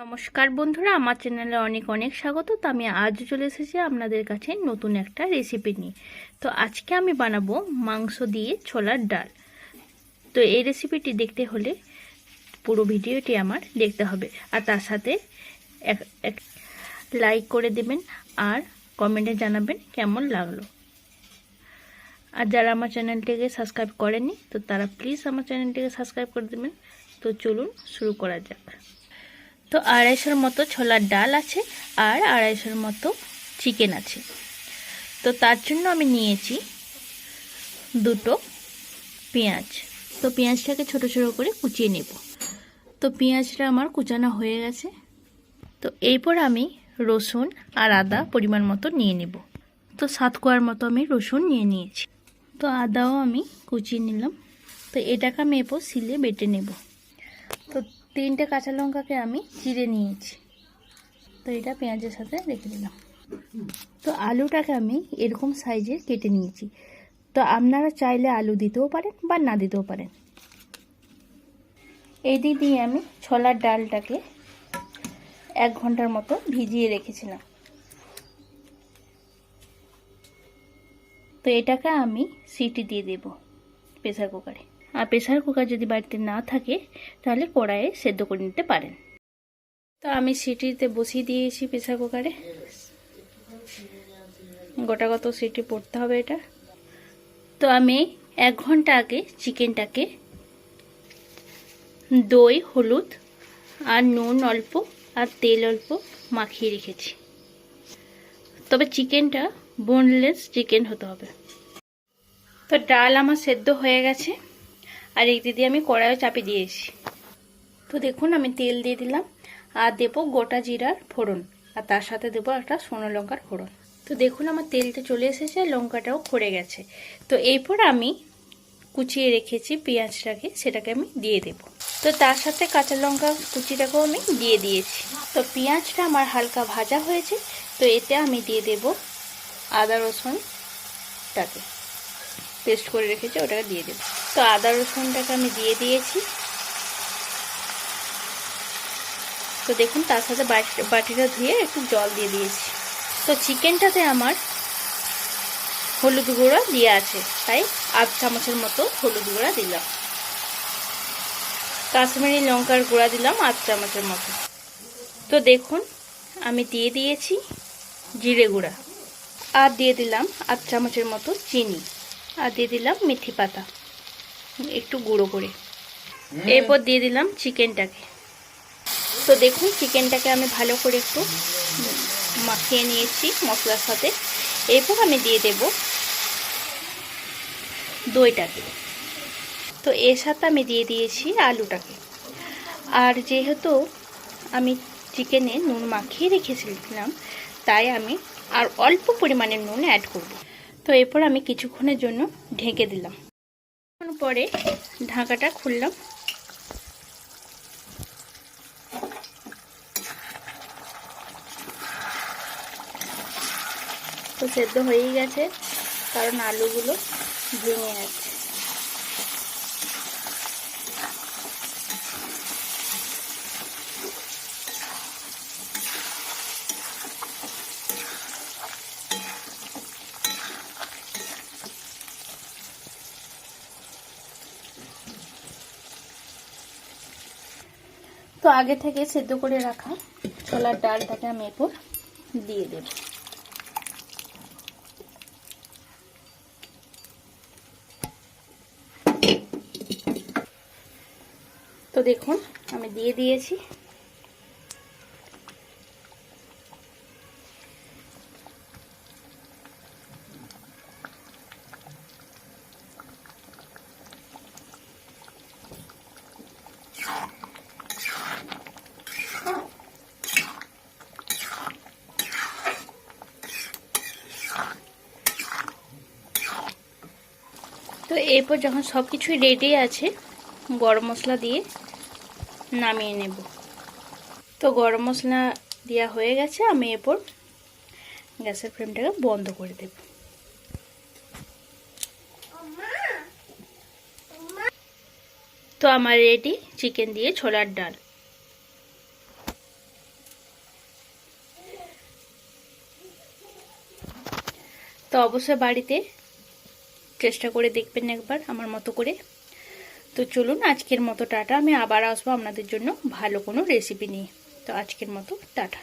নমস্কার বন্ধুরা, আমার চ্যানেলে অনেক অনেক স্বাগত। তো আমি আজও চলে এসেছি আপনাদের কাছে নতুন একটা রেসিপি নিয়ে। তো আজকে আমি বানাবো মাংস দিয়ে ছোলার ডাল। তো এই রেসিপিটি দেখতে হলে পুরো ভিডিওটি আমার দেখতে হবে, আর তার সাথে এক লাইক করে দেবেন আর কমেন্টে জানাবেন কেমন লাগলো। আর যারা আমার চ্যানেলটিকে সাবস্ক্রাইব করেনি তো তারা প্লিজ আমার চ্যানেলটিকে সাবস্ক্রাইব করে দেবেন। তো চলুন শুরু করা যাক। তো 250 মতো ছোলার ডাল আছে আর 250 মতো চিকেন আছে। তো তার জন্য আমি নিয়েছি দুটো পেঁয়াজ। তো পেঁয়াজটাকে ছোট ছোট করে কুচিয়ে নেব। তো পেঁয়াজটা আমার কুচানো হয়ে গেছে। তো এরপর আমি রসুন আর আদা পরিমাণ মতো নিয়ে নেব। তো 7 কোয়ার মতো আমি রসুন নিয়ে নিয়েছি। তো আদাও আমি কুচিয়ে নিলাম। তো এটাকে আমি এরপর শিলে বেটে নেব। তো 3টে কাঁচা লঙ্কাকে আমি চিড়ে নিয়েছি। তো এটা পেঁয়াজের সাথে রেখে দিলাম। তো আলুটাকে আমি এরকম সাইজে কেটে নিয়েছি। তো আপনারা চাইলে আলু দিতেও পারেন বা না দিতেও পারেন। এই দিক দিয়ে আমি ছোলার ডালটাকে 1 ঘন্টার মতো ভিজিয়ে রেখেছিলাম। তো এটাকে আমি সিটি দিয়ে দেব প্রেসার কুকারে। আর প্রেসার কুকার যদি বাড়িতে না থাকে তাহলে কড়াইয়ে সেদ্ধ করে নিতে পারেন। তো আমি সিটিতে বসিয়ে দিয়েছি প্রেসার কুকারে। গোটাগত সিটি পড়তে হবে এটা। তো আমি 1 ঘন্টা আগে চিকেনটাকে দই, হলুদ আর নুন অল্প আর তেল অল্প মাখিয়ে রেখেছি। তবে চিকেনটা বোনলেস চিকেন হতে হবে। তো ডাল আমার সেদ্ধ হয়ে গেছে আর এই দিদি আমি কড়াইও চাপিয়ে দিয়েছি। তো দেখুন আমি তেল দিয়ে দিলাম আর দেবো গোটা জিরার ফোড়ন আর তার সাথে দেবো একটা শুকনো লঙ্কার ফোড়ন। তো দেখুন আমার তেলটা চলে এসেছে, লঙ্কাটাও খড়ে গেছে। তো এরপর আমি কুচিয়ে রেখেছি পেঁয়াজটাকে, সেটাকে আমি দিয়ে দেব। তো তার সাথে কাঁচা লঙ্কা কুচিটাকেও আমি দিয়ে দিয়েছি। তো পেঁয়াজটা আমার হালকা ভাজা হয়েছে। তো এতে আমি দিয়ে দেব আদা রসুনটাকে পেস্ট করে রেখেছি, ওটাকে দিয়ে দেব। তো আদা রসুনটাকে আমি দিয়ে দিয়েছি। তো দেখুন তার সাথে বাটিটা ধুয়ে একটু জল দিয়ে দিয়েছি। তো চিকেনটাতে আমার হলুদ গুঁড়ো দিয়ে আছে, তাই 1/2 চামচের মতো হলুদ গুঁড়া দিলাম। কাশ্মীরি লঙ্কার গুঁড়া দিলাম 1/2 চামচের মতো। তো দেখুন আমি দিয়ে দিয়েছি জিরে গুঁড়া আর দিয়ে দিলাম 1/2 চামচের মতো চিনি আর দিয়ে দিলাম মেথি পাতা একটু গুঁড়ো করে। এরপর দিয়ে দিলাম চিকেনটাকে। তো দেখুন চিকেনটাকে আমি ভালো করে একটু মাখিয়ে নিয়েছি মশলার সাথে। এরপর আমি দিয়ে দেব দইটাকে। তো এর সাথে আমি দিয়ে দিয়েছি আলুটাকে। আর যেহেতু আমি চিকেনে নুন মাখিয়ে রেখেছিলাম তাই আমি আর অল্প পরিমাণে নুন অ্যাড করব। তো এরপর আমি কিছুক্ষণের জন্য ঢেকে দিলাম। পরে ঢাকাটা খুললাম। তো সেদ্ধ হয়েই গেছে, কারণ আলুগুলো ভেঙে গেছে। তো আগে থেকে সেদ্ধ করে রাখা ছোলার ডালটাকে আমি এরপর দিয়ে দেব। তো দেখুন আমি দিয়ে দিয়েছি। তো এরপর যখন সব কিছুই রেডি আছে গরম মশলা দিয়ে নামিয়ে নেব। তো গরম মশলা দেওয়া হয়ে গেছে, আমি এরপর গ্যাসের ফ্লেমটাকে বন্ধ করে দেব। তো আমার রেডি চিকেন দিয়ে ছোলার ডাল। তো অবশ্যই বাড়িতে চেষ্টা করে দেখবেন একবার আমার মতো করে। তো চলুন আজকের মতো টাটা, আমি আবার আসবো আপনাদের জন্য ভালো কোনো রেসিপি নিয়ে। তো আজকের মতো টাটা।